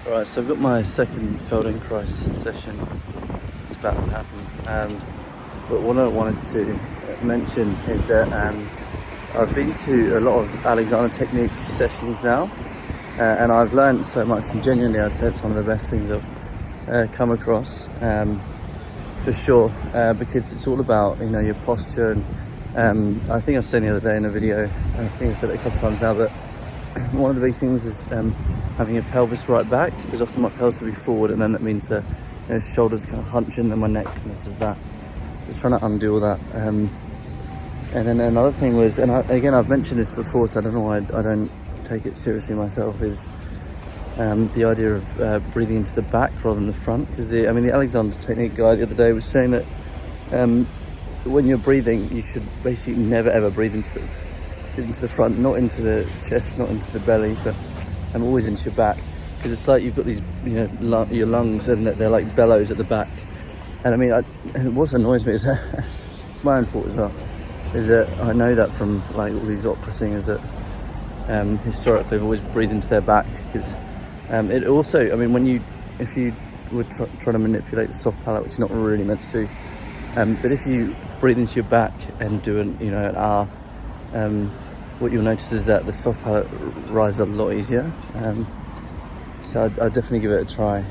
Right, so I've got my second Feldenkrais session. It's about to happen. But what I wanted to mention is that I've been to a lot of Alexander Technique sessions now, and I've learned so much. And genuinely, I'd say it's one of the best things I've come across, for sure. Because it's all about your posture, and I think I was saying the other day in a video. I think I said it a couple of times now, but one of the big things is having your pelvis right back, because often my pelvis will be forward, and then that means the shoulders kind of hunch in, and my neck kind of does that. Just trying to undo all that. And then another thing was, and again I've mentioned this before, so I don't know why I don't take it seriously myself, is the idea of breathing into the back rather than the front. Because the Alexander Technique guy the other day was saying that when you're breathing, you should basically never ever breathe into the front, not into the chest, not into the belly, but always into your back, because it's like you've got these your lungs, and they're like bellows at the back. And what annoys me is that it's my own fault as well, is that I know that from like all these opera singers that historically they've always breathed into their back, because it also, if you would try to manipulate the soft palate, which you're not really meant to do, but if you breathe into your back and do an R, what you'll notice is that the soft palate rises a lot easier. So I'd definitely give it a try.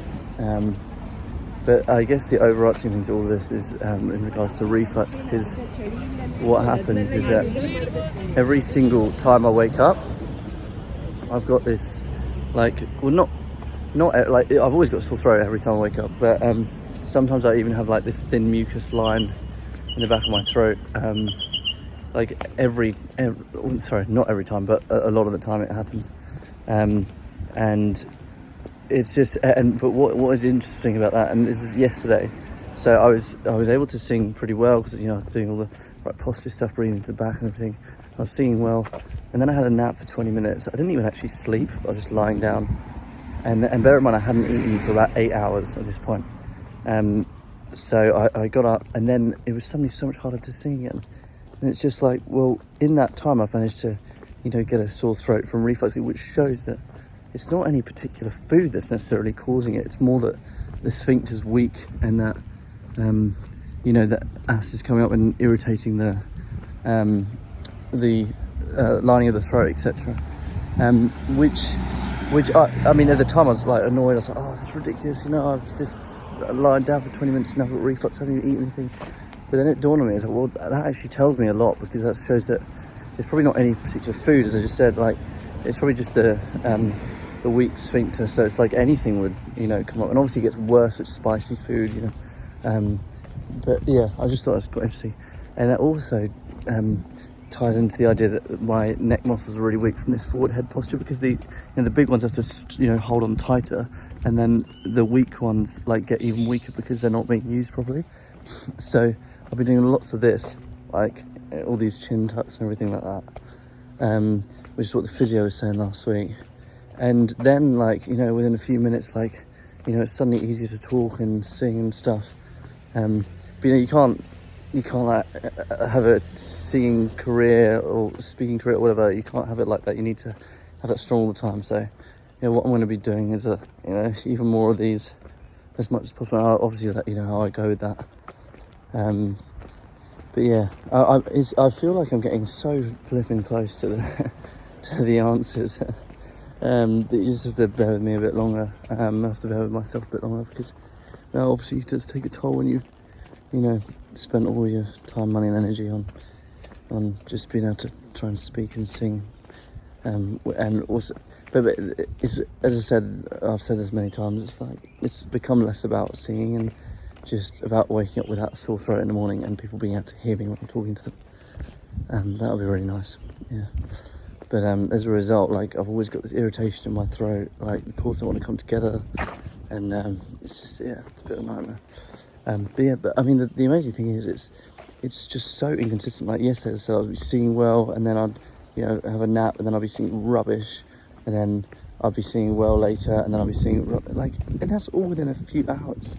But I guess the overarching thing to all of this is in regards to reflux, because what happens is that every single time I wake up, I've got this I've always got a sore throat every time I wake up, but sometimes I even have like this thin mucus line in the back of my throat. Sorry, not every time, but a lot of the time it happens. And it's just, but what is interesting about that, and this is yesterday, so I was able to sing pretty well, because I was doing all the right posture stuff, breathing into the back and everything. I was singing well, and then I had a nap for 20 minutes. I didn't even actually sleep. I was just lying down, and bear in mind I hadn't eaten for about 8 hours at this point. So I got up, and then it was suddenly so much harder to sing again. And it's just like, well, in that time I've managed to, get a sore throat from reflux, which shows that it's not any particular food that's necessarily causing it. It's more that the sphincter's weak, and that, that acid is coming up and irritating the lining of the throat, etc. Which at the time I was like annoyed. I was like, oh, that's ridiculous. I've just lying down for 20 minutes and I've got reflux. I haven't even eaten anything. But then it dawned on me, I was like, well, that actually tells me a lot, because that shows that it's probably not any particular food, as I just said. Like, it's probably just the weak sphincter. So it's like anything would, come up. And obviously it gets worse with spicy food, But yeah, I just thought it was quite interesting. And that also ties into the idea that my neck muscles are really weak from this forward head posture, because the big ones have to hold on tighter, and then the weak ones get even weaker because they're not being used properly. So I've been doing lots of this, like all these chin tucks and everything like that, which is what the physio was saying last week. And then within a few minutes, it's suddenly easier to talk and sing and stuff. But you can't have a singing career or speaking career or whatever. You can't have it like that. You need to have that strong all the time. So what I'm going to be doing is even more of these as much as possible. I'll obviously let you know how I go with that. But yeah, I feel like I'm getting so flipping close to the answers. That you just have to bear with me a bit longer. I have to bear with myself a bit longer, because obviously it does take a toll when you spend all your time, money and energy on just being able to try and speak and sing. And also, but it's, as I said, I've said this many times, it's become less about singing and just about waking up without a sore throat in the morning, and people being able to hear me when I'm talking to them. That'll be really nice, yeah. But as a result, I've always got this irritation in my throat, the chords don't want to come together, and it's just, it's a bit of a nightmare. The amazing thing is it's just so inconsistent. Like yesterday, so I'll be singing well, and then I'd have a nap, and then I'll be singing rubbish, and then I'll be singing well later, and then I'll be singing and that's all within a few hours.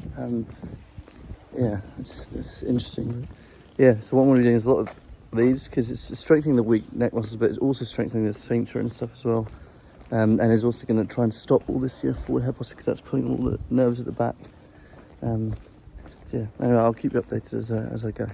It's interesting. Yeah, so what I'm going to be doing is a lot of these, because it's strengthening the weak neck muscles, but it's also strengthening the sphincter and stuff as well. and is also going to try and stop all this forward head posture because that's pulling all the nerves at the back. So yeah, anyway, I'll keep you updated as I go.